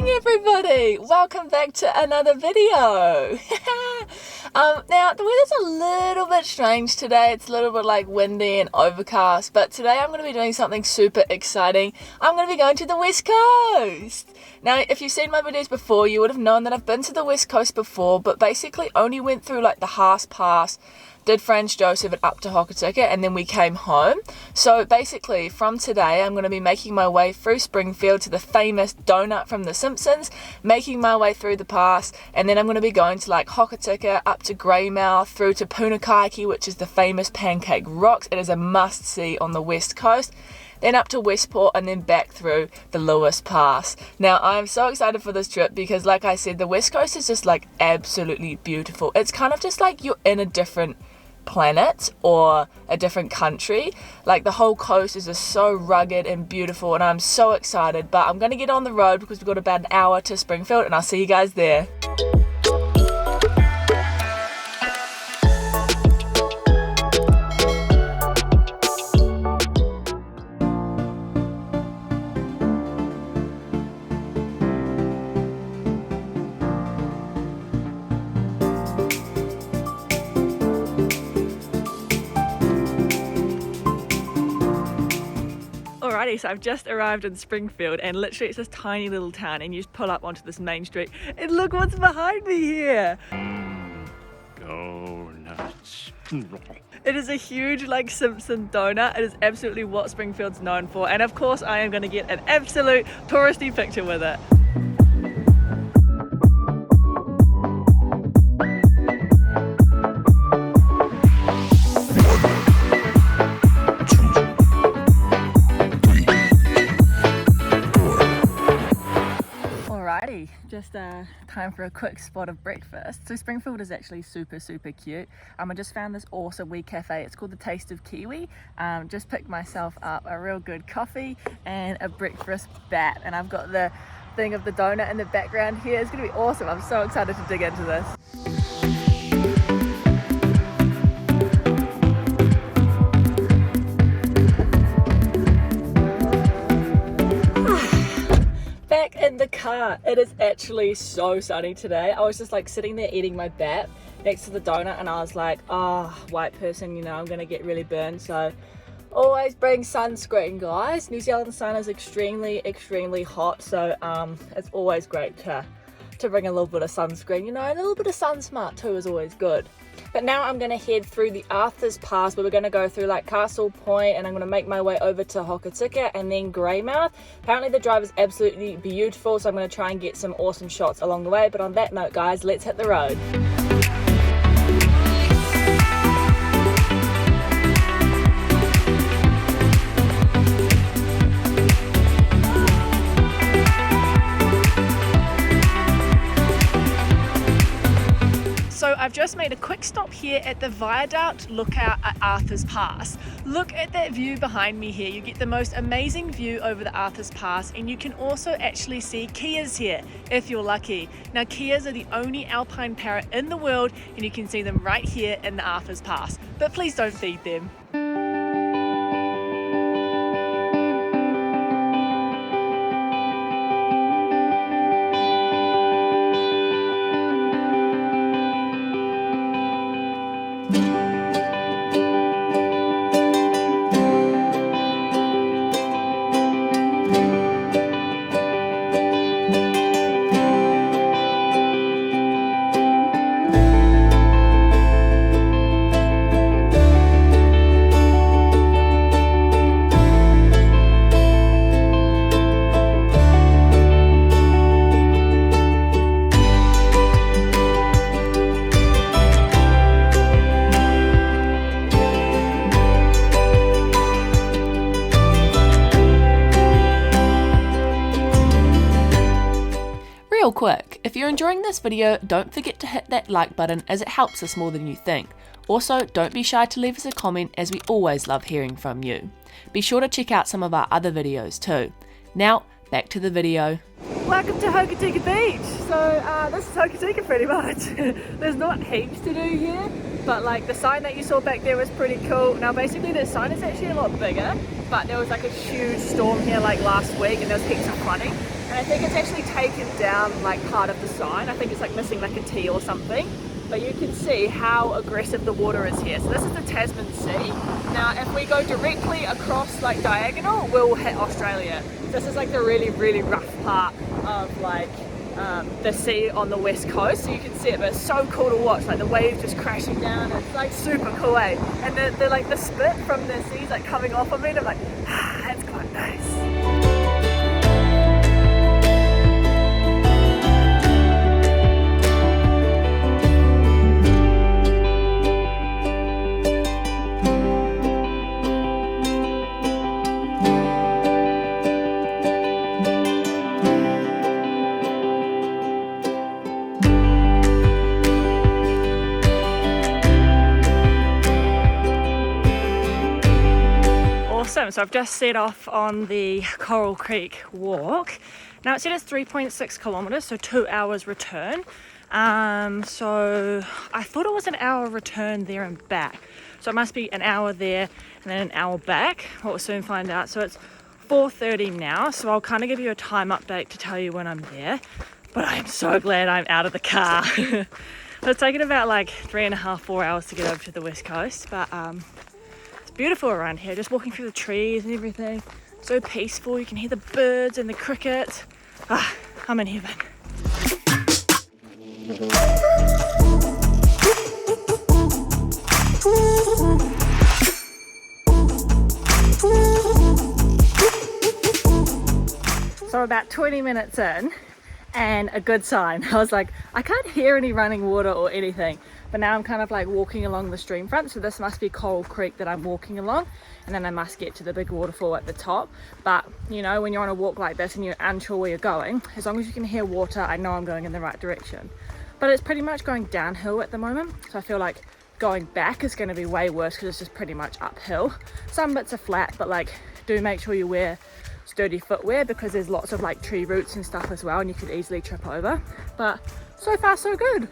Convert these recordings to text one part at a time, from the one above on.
morning everybody, welcome back to another video. Now the weather's a little bit strange today. It's a little bit like windy and overcast, but today I'm going to be doing something super exciting. I'm going to be going to the West Coast. Now if you've seen my videos before, you would have known that I've been to the West Coast before, but basically only went through like the Haas Pass, did Franz Josef and up to Hokitika, and then we came home. So basically from today I'm going to be making my way through Springfield to the famous donut from The Simpsons, making my way through the pass, and then I'm going to be going to like Hokitika, up to Greymouth, through to Punakaiki, which is the famous pancake rocks. It is a must see on the west coast. Then up to Westport and then back through the Lewis Pass. Now I'm so excited for this trip because like I said, the west coast is just like absolutely beautiful. It's kind of just like you're in a different planet or a different country. Like the whole coast is just so rugged and beautiful, and I'm so excited. But I'm going to get on the road because we've got about an hour to Springfield, and I'll see you guys there. Alrighty, so I've just arrived in Springfield, and literally it's this tiny little town, and you just pull up onto this main street and look what's behind me here. Donuts. It is a huge like Simpson donut. It is absolutely what Springfield's known for, and of course I am going to get an absolute touristy picture with it. Just time for a quick spot of breakfast. So Springfield is actually super cute. I just found this awesome wee cafe. It's called the Taste of Kiwi. Just picked myself up a real good coffee and a breakfast bat, and I've got the thing of the donut in the background here. It's gonna be awesome. I'm so excited to dig into this. In the car, it is actually so sunny today. I was just like sitting there eating my bat next to the donut, and I was like, white person, you know, I'm gonna get really burned. So always bring sunscreen, guys. New Zealand sun is extremely hot, so it's always great to bring a little bit of sunscreen, you know, and a little bit of sun smart too is always good. But now I'm going to head through the Arthur's Pass, where we're going to go through like Castle Point, and I'm going to make my way over to Hokitika and then Greymouth. Apparently the drive is absolutely beautiful, so I'm going to try and get some awesome shots along the way. But on that note, guys, let's hit the road. So I've just made a quick stop here at the viaduct lookout at Arthur's Pass. Look at that view behind me here. You get the most amazing view over the Arthur's Pass, and you can also actually see Kias here if you're lucky. Now Kias are the only alpine parrot in the world, and you can see them right here in the Arthur's Pass. But please don't feed them. Real quick, if you're enjoying this video, don't forget to hit that like button, as it helps us more than you think. Also, don't be shy to leave us a comment, as we always love hearing from you. Be sure to check out some of our other videos too. Now, back to the video. Welcome to Hokitika Beach. So this is Hokitika pretty much. There's not heaps to do here, but like the sign that you saw back there was pretty cool. Now basically the sign is actually a lot bigger, but there was like a huge storm here like last week and there was heaps of flooding. And I think it's actually taken down like part of the sign. I think it's like missing like a T or something. But you can see how aggressive the water is here. So this is the Tasman Sea. Now if we go directly across like diagonal, we'll hit Australia. This is like the really, really rough part of like the sea on the west coast. So you can see it, but it's so cool to watch, like the waves just crashing down. It's like super cool, eh? And the like the spit from the sea's like coming off of me, and I'm like, ah, that's quite nice. So I've just set off on the Coral Creek walk. Now it said it's 3.6 kilometers, so 2 hours return. So I thought it was an hour return there and back. So it must be an hour there and then an hour back. We'll soon find out. So it's 4:30 now, so I'll kind of give you a time update to tell you when I'm there. But I'm so glad I'm out of the car. It's taken about like 3.5, 4 hours to get over to the west coast, but beautiful around here, just walking through the trees and everything. So peaceful, you can hear the birds and the crickets. Ah, I'm in heaven. So about 20 minutes in, and a good sign. I was like, I can't hear any running water or anything. But now I'm kind of like walking along the stream front, so this must be Coral Creek that I'm walking along, and then I must get to the big waterfall at the top. But you know, when you're on a walk like this and you're unsure where you're going, as long as you can hear water, I know I'm going in the right direction. But it's pretty much going downhill at the moment, so I feel like going back is going to be way worse because it's just pretty much uphill. Some bits are flat, but like do make sure you wear sturdy footwear because there's lots of like tree roots and stuff as well, and you could easily trip over. But so far so good.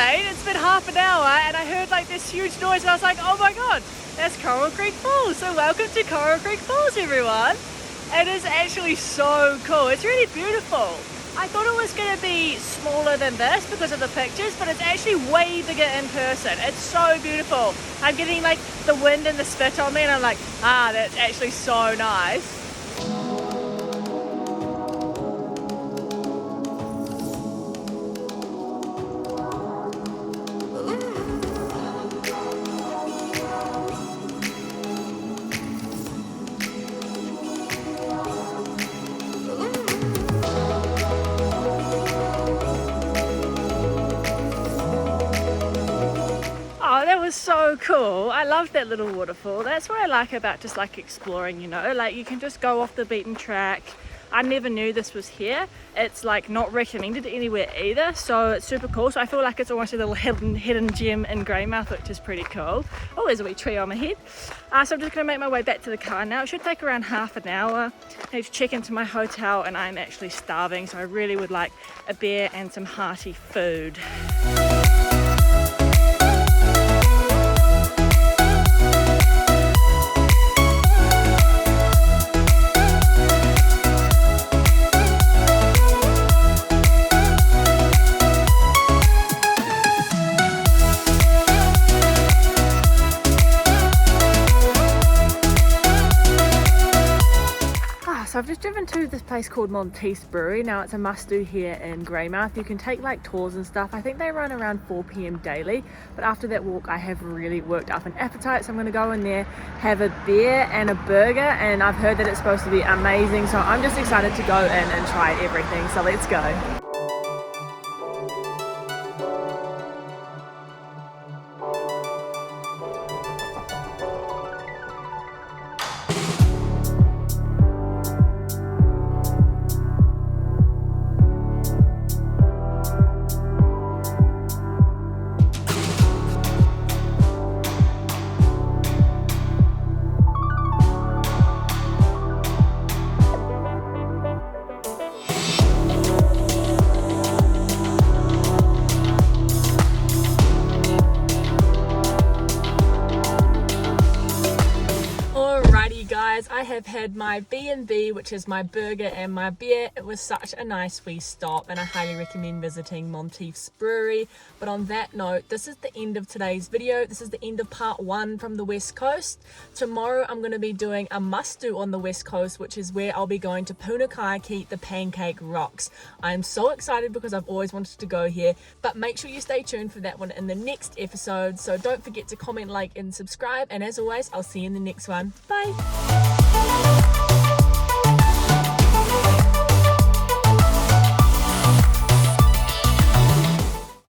It's been half an hour and I heard like this huge noise and I was like, oh my god, that's Coral Creek Falls. So welcome to Coral Creek Falls, everyone. It is actually so cool. It's really beautiful. I thought it was going to be smaller than this because of the pictures, but it's actually way bigger in person. It's so beautiful. I'm getting like the wind and the spit on me and I'm like, ah, that's actually so nice. So cool. I love that little waterfall. That's what I like about just like exploring, you know, like you can just go off the beaten track. I never knew this was here. It's like not recommended anywhere either, so it's super cool. So I feel like it's almost a little hidden gem in Greymouth, which is pretty cool. Oh, there's a wee tree on my head. So I'm just gonna make my way back to the car now. It should take around half an hour. I need to check into my hotel and I'm actually starving, so I really would like a beer and some hearty food. So I've just driven to this place called Monti Brewery. Now it's a must-do here in Greymouth. You can take like tours and stuff. I think they run around 4 p.m. daily. But after that walk, I have really worked up an appetite. So I'm going to go in there, have a beer and a burger. And I've heard that it's supposed to be amazing. So I'm just excited to go in and try everything. So let's go. have had my B&B, which is my burger and my beer. It was such a nice wee stop, and I highly recommend visiting Monti Brewery. But on that note, this is the end of today's video. This is the end of part 1 from the West Coast. Tomorrow I'm going to be doing a must-do on the West Coast, which is where I'll be going to Punakaiki, the Pancake Rocks. I'm so excited because I've always wanted to go here, but make sure you stay tuned for that one in the next episode. So don't forget to comment, like, and subscribe. And as always, I'll see you in the next one. Bye.